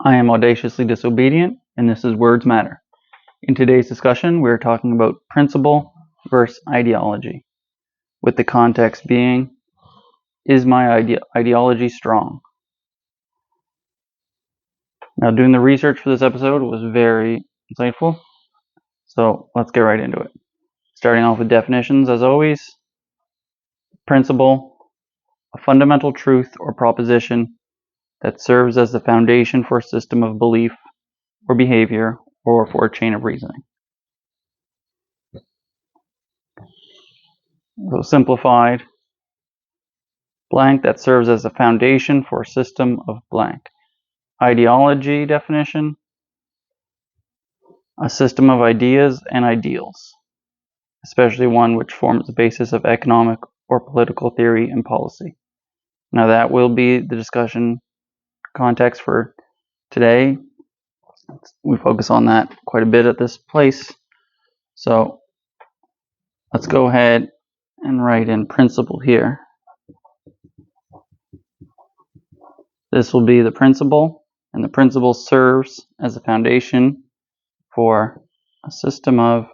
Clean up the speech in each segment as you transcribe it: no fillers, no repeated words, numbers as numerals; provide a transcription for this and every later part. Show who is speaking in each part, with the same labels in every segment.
Speaker 1: I am audaciously disobedient, and this is Words Matter. In today's discussion, we are talking about principle versus ideology, with the context being, is my ideology strong? Now, doing the research for this episode was very insightful, so let's get right into it. Starting off with definitions, as always. Principle, a fundamental truth or proposition that serves as the foundation for a system of belief or behavior or for a chain of reasoning. So simplified, blank that serves as a foundation for a system of blank. Ideology definition, a system of ideas and ideals, especially one which forms the basis of economic or political theory and policy. Now that will be the discussion context for today. We focus on that quite a bit at this place. So let's go ahead and write in principle here. This will be the principle, and the principle serves as a foundation for a system of,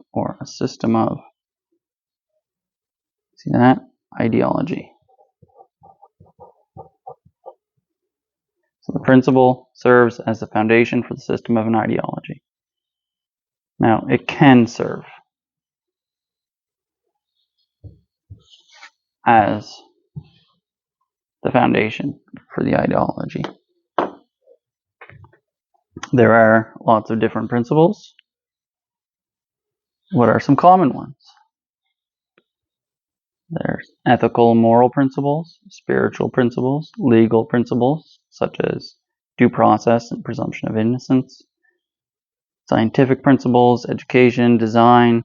Speaker 1: see that? Ideology. So the principle serves as the foundation for the system of an ideology. Now, it can serve as the foundation for the ideology. There are lots of different principles. What are some common ones? There's ethical and moral principles, spiritual principles, legal principles, such as due process and presumption of innocence, scientific principles, education, design,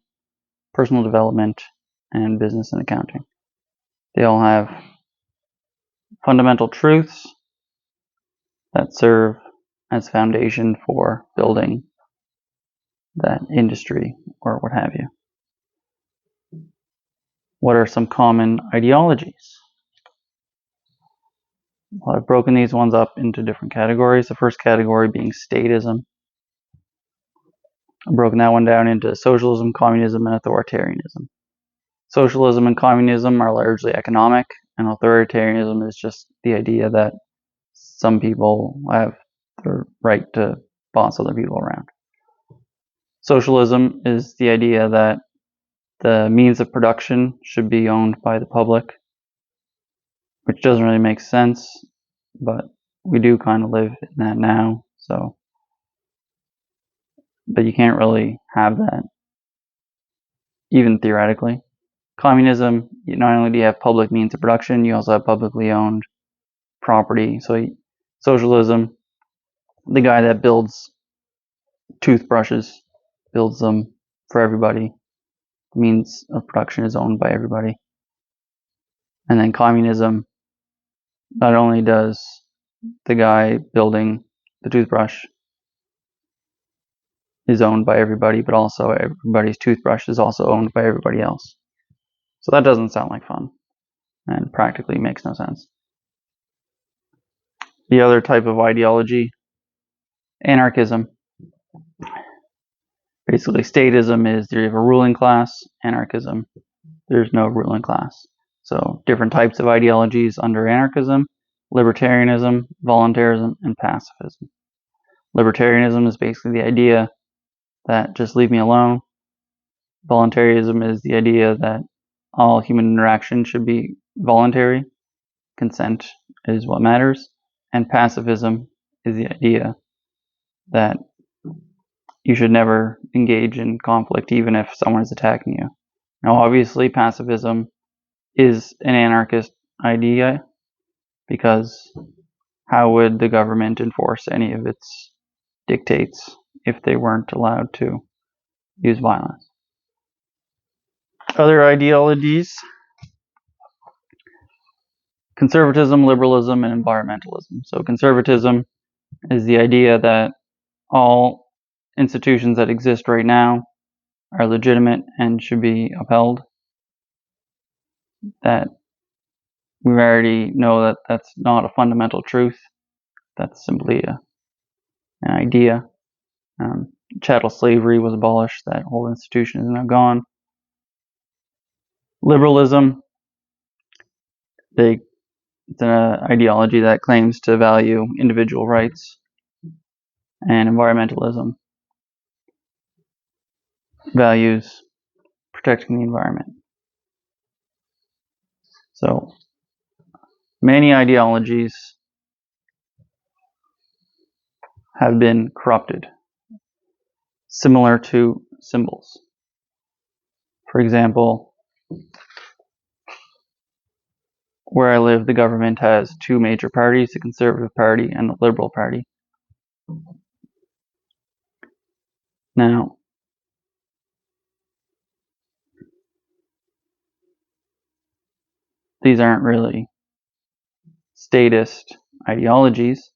Speaker 1: personal development, and business and accounting. They all have fundamental truths that serve as foundation for building that industry or what have you. What are some common ideologies? Well, I've broken these ones up into different categories. The first category being statism. I've broken that one down into socialism, communism, and authoritarianism. Socialism and communism are largely economic, and authoritarianism is just the idea that some people have the right to boss other people around. Socialism is the idea that the means of production should be owned by the public, which doesn't really make sense, but we do kind of live in that now, so. But you can't really have that, even theoretically. Communism, not only do you have public means of production, you also have publicly owned property. So socialism, the guy that builds toothbrushes builds them for everybody. The means of production is owned by everybody. And then communism, not only does the guy building the toothbrush is owned by everybody, but also everybody's toothbrush is also owned by everybody else. So that doesn't sound like fun, and practically makes no sense. The other type of ideology, anarchism. Basically, statism is you have a ruling class. Anarchism, there's no ruling class. So different types of ideologies under anarchism: libertarianism, voluntarism, and pacifism. Libertarianism is basically the idea that just leave me alone. Voluntarism is the idea that all human interaction should be voluntary. Consent is what matters. And pacifism is the idea that you should never engage in conflict even if someone is attacking you. Now, obviously, pacifism is an anarchist idea, because how would the government enforce any of its dictates if they weren't allowed to use violence? Other ideologies: conservatism, liberalism, and environmentalism. So conservatism is the idea that all institutions that exist right now are legitimate and should be upheld. That we already know that that's not a fundamental truth. That's simply an idea. Chattel slavery was abolished. That whole institution is now gone. Liberalism, it's an ideology that claims to value individual rights. And environmentalism values protecting the environment. So many ideologies have been corrupted, similar to symbols. For example, where I live, the government has two major parties, the Conservative Party and the Liberal Party. Now, these aren't really statist ideologies.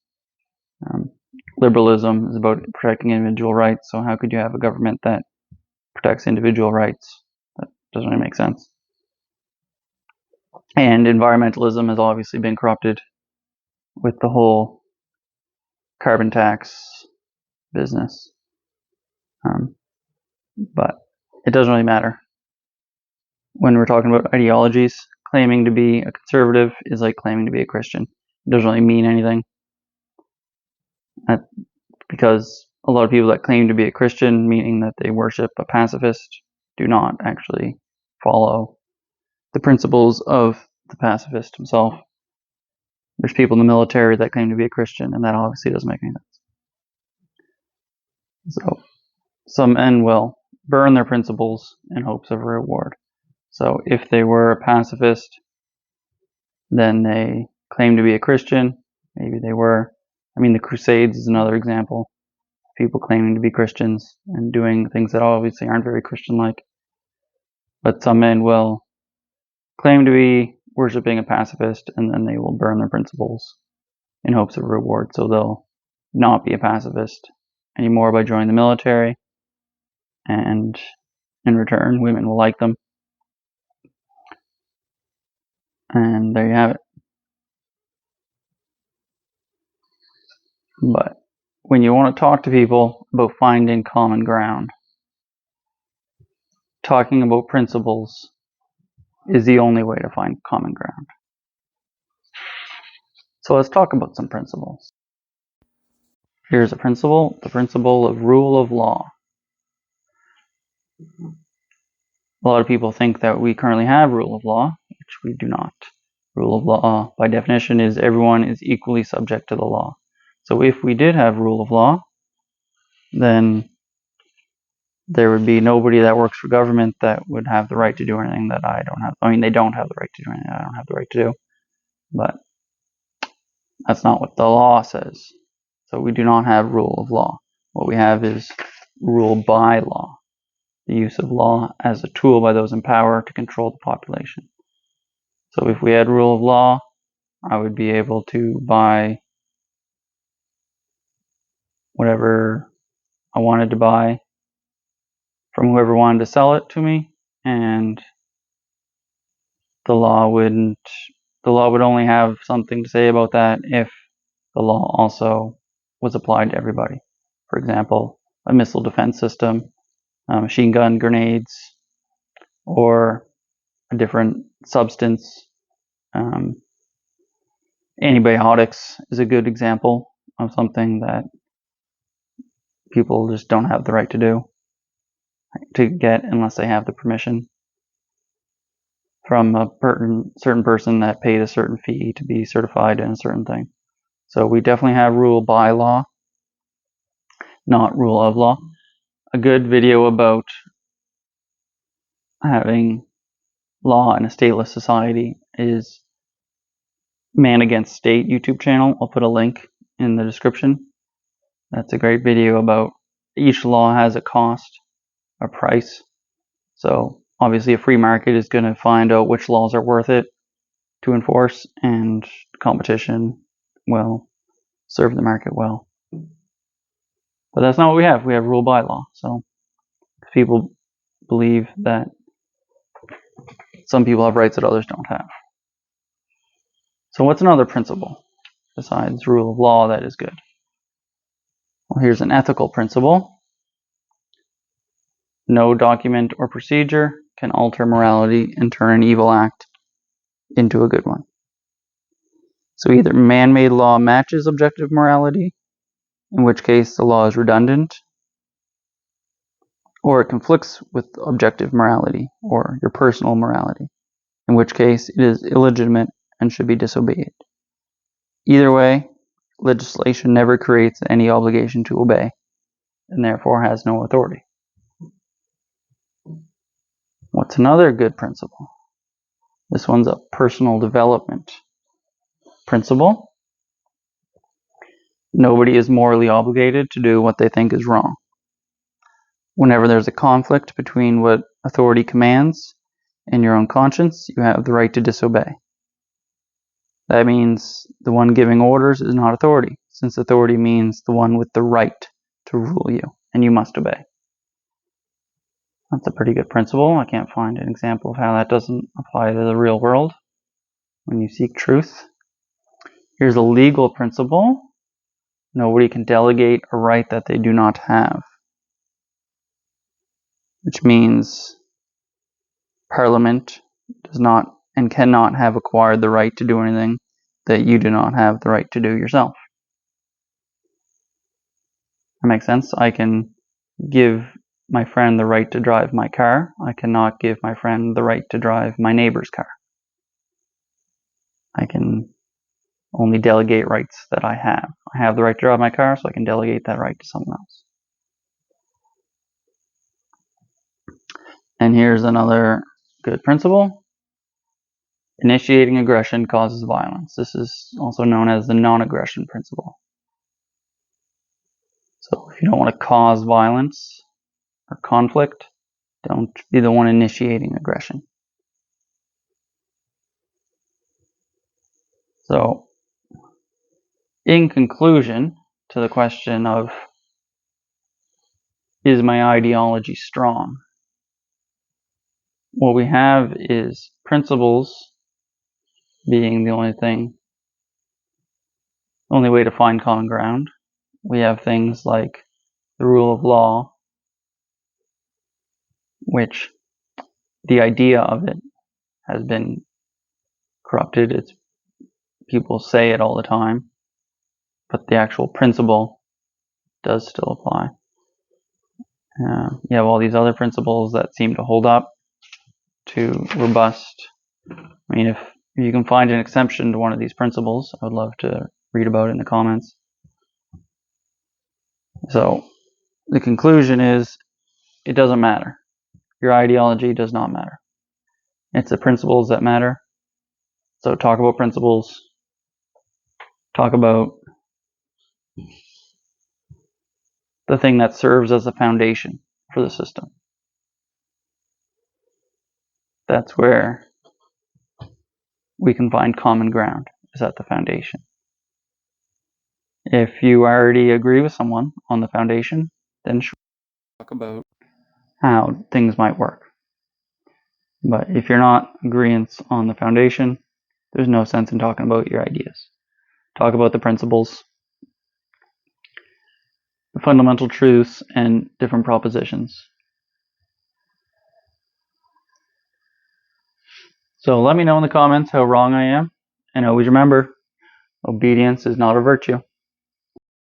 Speaker 1: Liberalism is about protecting individual rights, so how could you have a government that protects individual rights? That doesn't really make sense. And environmentalism has obviously been corrupted with the whole carbon tax business. But it doesn't really matter. When we're talking about ideologies, claiming to be a conservative is like claiming to be a Christian. It doesn't really mean anything. Because a lot of people that claim to be a Christian, meaning that they worship a pacifist, do not actually follow the principles of the pacifist himself. There's people in the military that claim to be a Christian, and that obviously doesn't make any sense. So some men will burn their principles in hopes of a reward. So if they were a pacifist, then they claim to be a Christian. Maybe they were. The Crusades is another example. People claiming to be Christians and doing things that obviously aren't very Christian-like. But some men will claim to be worshipping a pacifist, and then they will burn their principles in hopes of a reward. So they'll not be a pacifist anymore by joining the military, and in return, women will like them. And there you have it. But when you want to talk to people about finding common ground, talking about principles is the only way to find common ground. So let's talk about some principles. Here's a principle, the principle of rule of law. A lot of people think that we currently have rule of law, which we do not. Rule of law, by definition, is everyone is equally subject to the law. So if we did have rule of law, then there would be nobody that works for government that would have the right to do anything that I don't have. They don't have the right to do anything I don't have the right to do. But that's not what the law says. So we do not have rule of law. What we have is rule by law, the use of law as a tool by those in power to control the population. So if we had rule of law, I would be able to buy whatever I wanted to buy from whoever wanted to sell it to me, and the law would only have something to say about that if the law also was applied to everybody. For example, a missile defense system, machine gun grenades, or a different substance. Antibiotics is a good example of something that people just don't have the right to get unless they have the permission from a certain person that paid a certain fee to be certified in a certain thing. So we definitely have rule by law, not rule of law. A good video about having law in a stateless society is Man Against State YouTube channel. I'll put a link in the description. That's a great video about each law has a cost, a price. So obviously a free market is going to find out which laws are worth it to enforce, and competition will serve the market well. But that's not what we have. We have rule by law. So people believe that some people have rights that others don't have. So what's another principle besides rule of law that is good? Well, here's an ethical principle. No document or procedure can alter morality and turn an evil act into a good one. So either man-made law matches objective morality, in which case the law is redundant, or it conflicts with objective morality or your personal morality, in which case it is illegitimate and should be disobeyed. Either way, legislation never creates any obligation to obey, and therefore has no authority. What's another good principle? This one's a personal development principle. Nobody is morally obligated to do what they think is wrong. Whenever there's a conflict between what authority commands and your own conscience, you have the right to disobey. That means the one giving orders is not authority, since authority means the one with the right to rule you, and you must obey. That's a pretty good principle. I can't find an example of how that doesn't apply to the real world when you seek truth. Here's a legal principle. Nobody can delegate a right that they do not have, which means Parliament does not and cannot have acquired the right to do anything that you do not have the right to do yourself. That makes sense? I can give my friend the right to drive my car. I cannot give my friend the right to drive my neighbor's car. I can only delegate rights that I have. I have the right to drive my car, so I can delegate that right to someone else. And here's another good principle. Initiating aggression causes violence. This is also known as the non-aggression principle. So if you don't want to cause violence or conflict, don't be the one initiating aggression. So, in conclusion to the question of, is my ideology strong? What we have is principles being the only way to find common ground. We have things like the rule of law, which the idea of it has been corrupted. People say it all the time, but the actual principle does still apply. You have all these other principles that seem to hold up to robust. I mean, if you can find an exception to one of these principles, I would love to read about it in the comments. So the conclusion is, it doesn't matter. Your ideology does not matter. It's the principles that matter. So talk about principles. Talk about the thing that serves as a foundation for the system. That's where we can find common ground, is at the foundation. If you already agree with someone on the foundation, then talk about how things might work. But if you're not agreeing on the foundation, there's no sense in talking about your ideas. Talk about the principles, the fundamental truths, and different propositions. So let me know in the comments how wrong I am, and always remember, obedience is not a virtue.